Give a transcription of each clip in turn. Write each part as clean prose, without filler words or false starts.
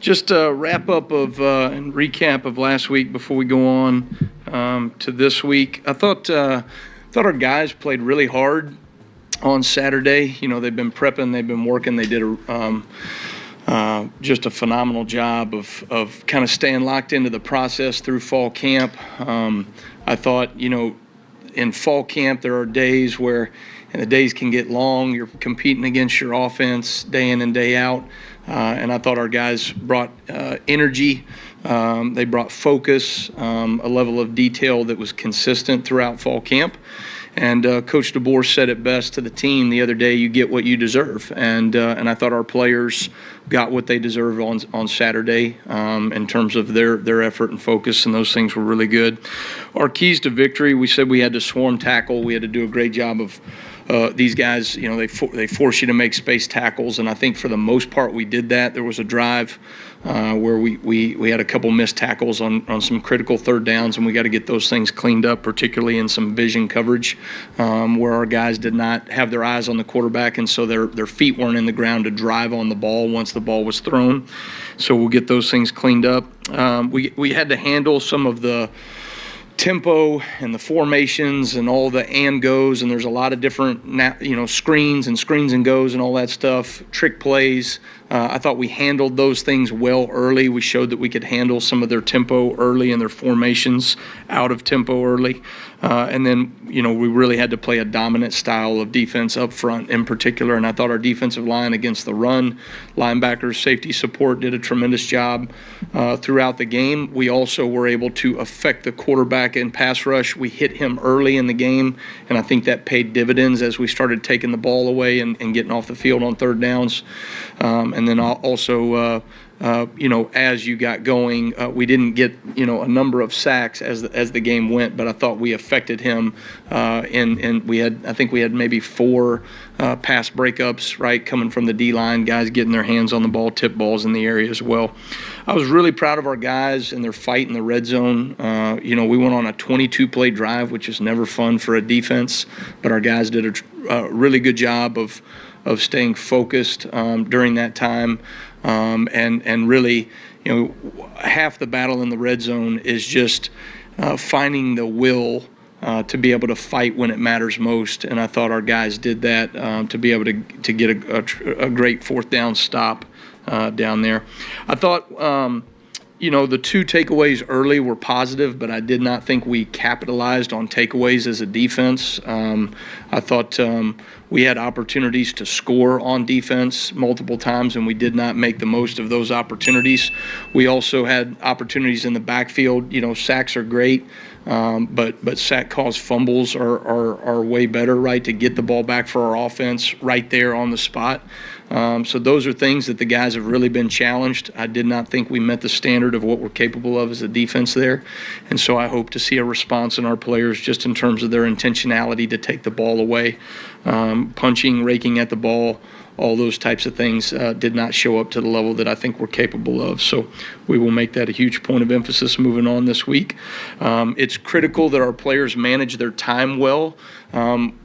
Just a wrap up of and recap of last week before we go on to this week. I thought our guys played really hard on Saturday. You know, they've been prepping, they've been working. They did just a phenomenal job of kind of staying locked into the process through fall camp. I thought, you know, in fall camp there are days where, and the days can get long, you're competing against your offense day in and day out. And I thought our guys brought energy, they brought focus, a level of detail that was consistent throughout fall camp. And Coach DeBoer said it best to the team the other day: you get what you deserve. And I thought our players got what they deserve on Saturday in terms of their effort and focus, and those things were really good. Our keys to victory: we said we had to swarm tackle. We had to do a great job of these guys. You know, they force you to make space tackles, and I think for the most part we did that. There was a drive where we had a couple missed tackles on some critical third downs, and we got to get those things cleaned up, particularly in some vision coverage where our guys did not have their eyes on the quarterback, and so their feet weren't in the ground to drive on the ball once the ball was thrown. So we'll get those things cleaned up. We had to handle some of the tempo and the formations and all the and goes, and there's a lot of different screens and goes and all that stuff, trick plays. I thought we handled those things well early. We showed that we could handle some of their tempo early and their formations out of tempo early. And then, you know, we really had to play a dominant style of defense up front in particular. And I thought our defensive line against the run, linebackers, safety support did a tremendous job throughout the game. We also were able to affect the quarterback in pass rush. We hit him early in the game, and I think that paid dividends as we started taking the ball away and getting off the field on third downs. And then also, as you got going, we didn't get, a number of sacks as the game went, but I thought we affected him, and we had maybe 4 pass breakups, right, coming from the D-line, guys getting their hands on the ball, tip balls in the area as well. I was really proud of our guys and their fight in the red zone. We went on a 22-play drive, which is never fun for a defense, but our guys did a really good job of staying focused during that time. And really, half the battle in the red zone is just finding the will to be able to fight when it matters most. And I thought our guys did that to be able to get a great fourth down stop down there. I thought, the 2 takeaways early were positive, but I did not think we capitalized on takeaways as a defense. I thought we had opportunities to score on defense multiple times, and we did not make the most of those opportunities. We also had opportunities in the backfield. Sacks are great, but sack-caused fumbles are way better, right, to get the ball back for our offense right there on the spot. So those are things that the guys have really been challenged. I did not think we met the standard of what we're capable of as a defense there. And so I hope to see a response in our players just in terms of their intentionality to take the ball away. Punching, raking at the ball, all those types of things did not show up to the level that I think we're capable of. So we will make that a huge point of emphasis moving on this week. It's critical that our players manage their time well.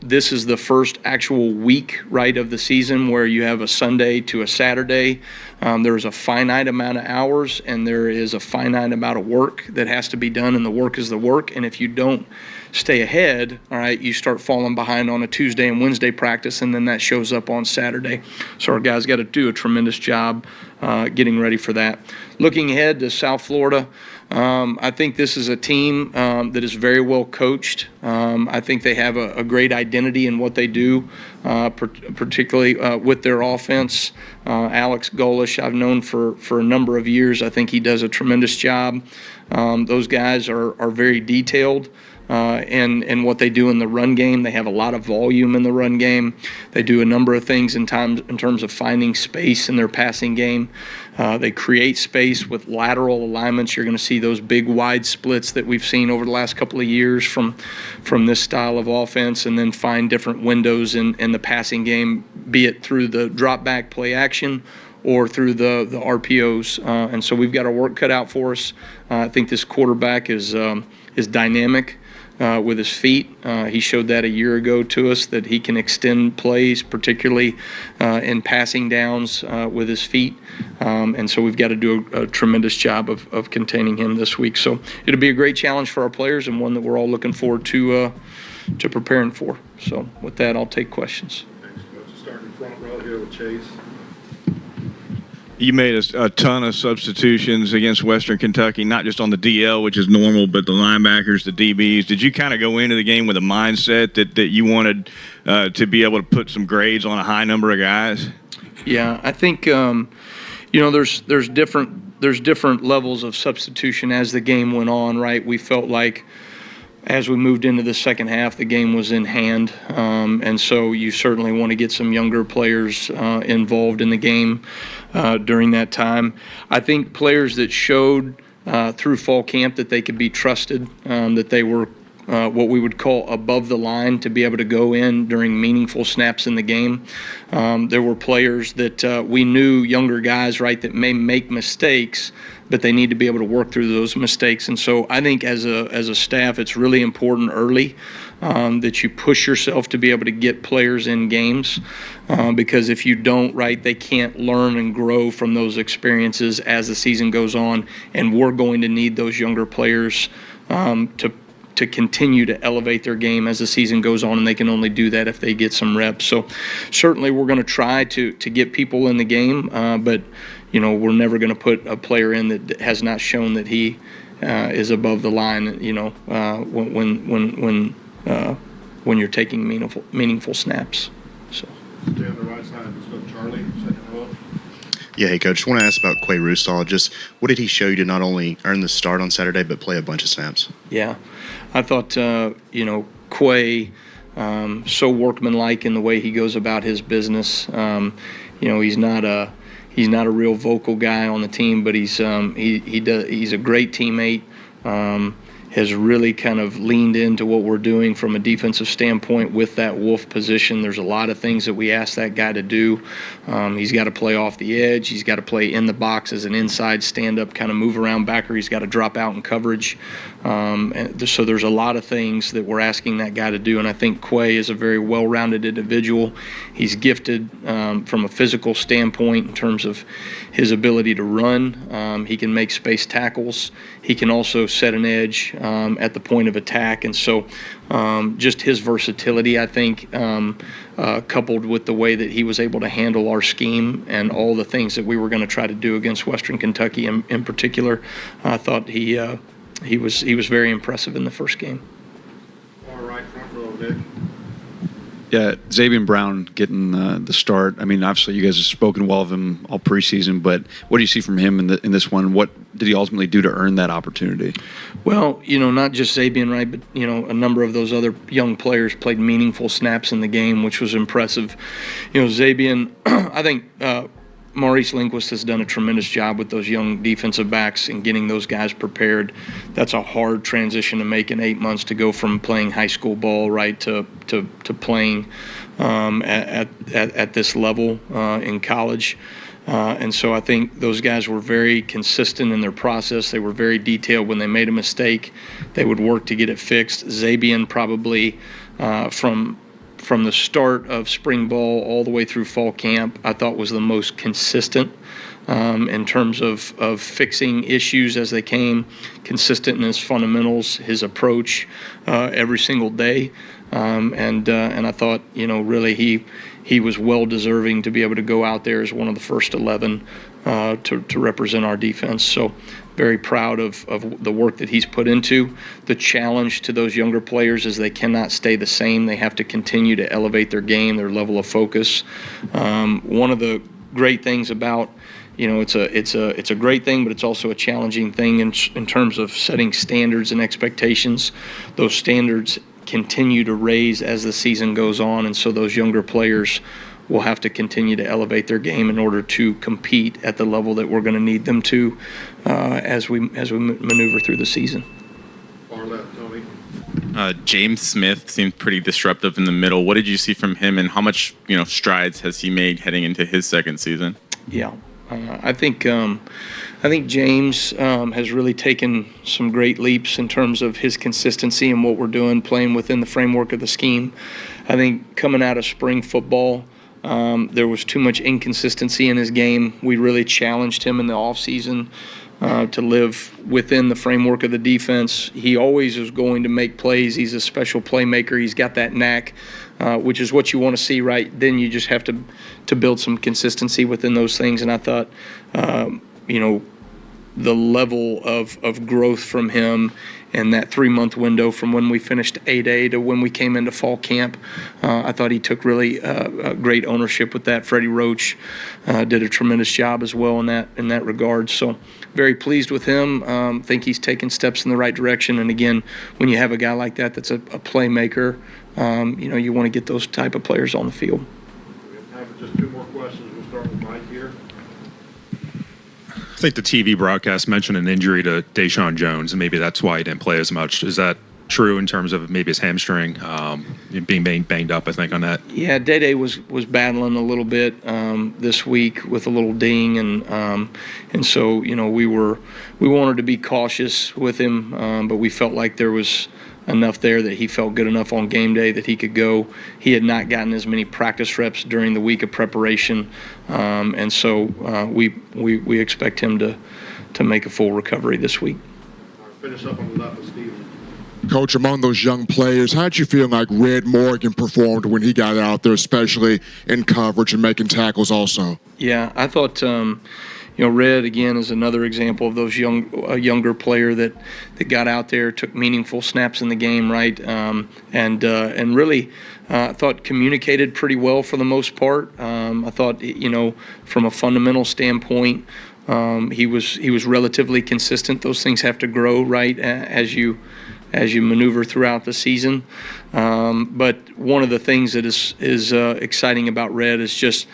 This is the first actual week, right, of the season where you have a Sunday to a Saturday. There's a finite amount of hours, and there is a finite amount of work that has to be done, and the work is the work. And if you don't stay ahead, all right, you start falling behind on a Tuesday and Wednesday practice, and then that shows up on Saturday. So our guys got to do a tremendous job getting ready for that. Looking ahead to South Florida, I think this is a team that is very well coached. I think they have a great identity in what they do, particularly with their offense. Alex Golish, I've known for a number of years. I think he does a tremendous job. Those guys are very detailed in what they do in the run game. They have a lot of volume in the run game. They do a number of things in terms of finding space in their passing game. They create space with lateral alignments. You're going to see those big wide splits that we've seen over the last couple of years from this style of offense, and then find different windows in the passing game, be it through the drop back play action or through the RPOs. And so we've got our work cut out for us. I think this quarterback is dynamic. with his feet. He showed that a year ago to us, that he can extend plays, particularly in passing downs with his feet. And so we've got to do a tremendous job of containing him this week. So it'll be a great challenge for our players, and one that we're all looking forward to preparing for. So with that, I'll take questions. Thanks, Coach. Starting front row here with Chase. You made a ton of substitutions against Western Kentucky, not just on the DL, which is normal, but the linebackers, the DBs. Did you kind of go into the game with a mindset that you wanted to be able to put some grades on a high number of guys? Yeah, I think there's different levels of substitution as the game went on. Right, we felt like as we moved into the second half, the game was in hand, and so you certainly want to get some younger players involved in the game during that time. I think players that showed through fall camp that they could be trusted, that they were what we would call above the line to be able to go in during meaningful snaps in the game. There were players that we knew, younger guys, right, that may make mistakes, but they need to be able to work through those mistakes. And so I think as a staff, it's really important early that you push yourself to be able to get players in games, because if you don't, right, they can't learn and grow from those experiences as the season goes on. And we're going to need those younger players to continue to elevate their game as the season goes on, and they can only do that if they get some reps. So certainly we're going to try to get people in the game, but we're never going to put a player in that has not shown that he is above the line. When you're taking meaningful snaps. So. Stay on the right side. Let's go Charlie, second row. Yeah, hey, Coach. Just want to ask about Quay Rustal. Just what did he show you to not only earn the start on Saturday, but play a bunch of snaps? Yeah, I thought, Quay, so workmanlike in the way he goes about his business. He's not a real vocal guy on the team, but he's a great teammate. Has really kind of leaned into what we're doing from a defensive standpoint with that wolf position. There's a lot of things that we ask that guy to do. He's got to play off the edge. He's got to play in the box as an inside stand-up kind of move around backer. He's got to drop out in coverage. So there's a lot of things that we're asking that guy to do, and I think Quay is a very well-rounded individual. He's gifted from a physical standpoint in terms of his ability to run. He can make space tackles. He can also set an edge at the point of attack. And so just his versatility, I think, coupled with the way that he was able to handle our scheme and all the things that we were going to try to do against Western Kentucky in particular, I thought he was very impressive in the first game. All right, front row, Nick. Yeah, Xavier Brown getting the start. I mean, obviously you guys have spoken well of him all preseason, but what do you see from him in this one? What did he ultimately do to earn that opportunity? Well, not just Xavier, right, but, a number of those other young players played meaningful snaps in the game, which was impressive. Xavier, I think Maurice Lindquist has done a tremendous job with those young defensive backs and getting those guys prepared. That's a hard transition to make in 8 months, to go from playing high school ball, right, to playing at this level in college. And so I think those guys were very consistent in their process. They were very detailed. When they made a mistake, they would work to get it fixed. Xavier probably from the start of spring ball all the way through fall camp, I thought was the most consistent in terms of fixing issues as they came, consistent in his fundamentals, his approach every single day. And I thought, really he was well deserving to be able to go out there as one of the first 11 to represent our defense. So very proud of the work that he's put into. The challenge to those younger players is they cannot stay the same. They have to continue to elevate their game, their level of focus. One of the great things about, it's a great thing, but it's also a challenging thing in terms of setting standards and expectations. Those standards continue to raise as the season goes on, and so those younger players will have to continue to elevate their game in order to compete at the level that we're going to need them to as we maneuver through the season. Far left, Tony. James Smith seemed pretty disruptive in the middle. What did you see from him, and how much strides has he made heading into his second season? Yeah, I think I think James has really taken some great leaps in terms of his consistency and what we're doing, playing within the framework of the scheme. I think coming out of spring football, there was too much inconsistency in his game. We really challenged him in the offseason to live within the framework of the defense. He always is going to make plays. He's a special playmaker. He's got that knack, which is what you want to see, right? Then you just have to build some consistency within those things. And I thought, the level of growth from him in that 3-month window from when we finished 8A to when we came into fall camp, I thought he took really great ownership with that. Freddie Roach did a tremendous job as well in that regard. So very pleased with him. Think he's taken steps in the right direction. And again, when you have a guy like that that's a playmaker, you want to get those type of players on the field. We have time for just 2 more questions. We'll start with Mike here. I think the TV broadcast mentioned an injury to Deshaun Jones, and maybe that's why he didn't play as much. Is that true in terms of maybe his hamstring being banged up, I think, on that? Yeah, Day was battling a little bit this week with a little ding, and so we wanted to be cautious with him, but we felt like there was enough there that he felt good enough on game day that he could go. He had not gotten as many practice reps during the week of preparation, and so we expect him to make a full recovery this week. All right, finish up on the left with Steven. Coach, among those young players, how did you feel like Red Morgan performed when he got out there, especially in coverage and making tackles also? Yeah, I thought, Red, again, is another example of those younger player that got out there, took meaningful snaps in the game, right? And really, I thought communicated pretty well for the most part. I thought, from a fundamental standpoint, he was relatively consistent. Those things have to grow, right, as you maneuver throughout the season. But one of the things that is exciting about Red is just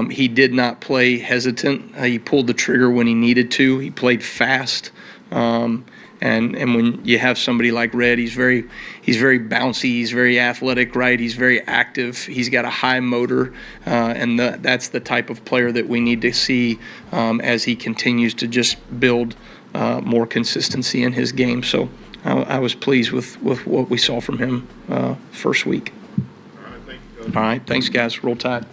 he did not play hesitant. He pulled the trigger when he needed to. He played fast. And when you have somebody like Red, he's very bouncy. He's very athletic, right? He's very active. He's got a high motor, and that's the type of player that we need to see as he continues to just build more consistency in his game. So I was pleased with what we saw from him first week. All right, thank you, Coach. All right, thanks, guys. Roll Tide.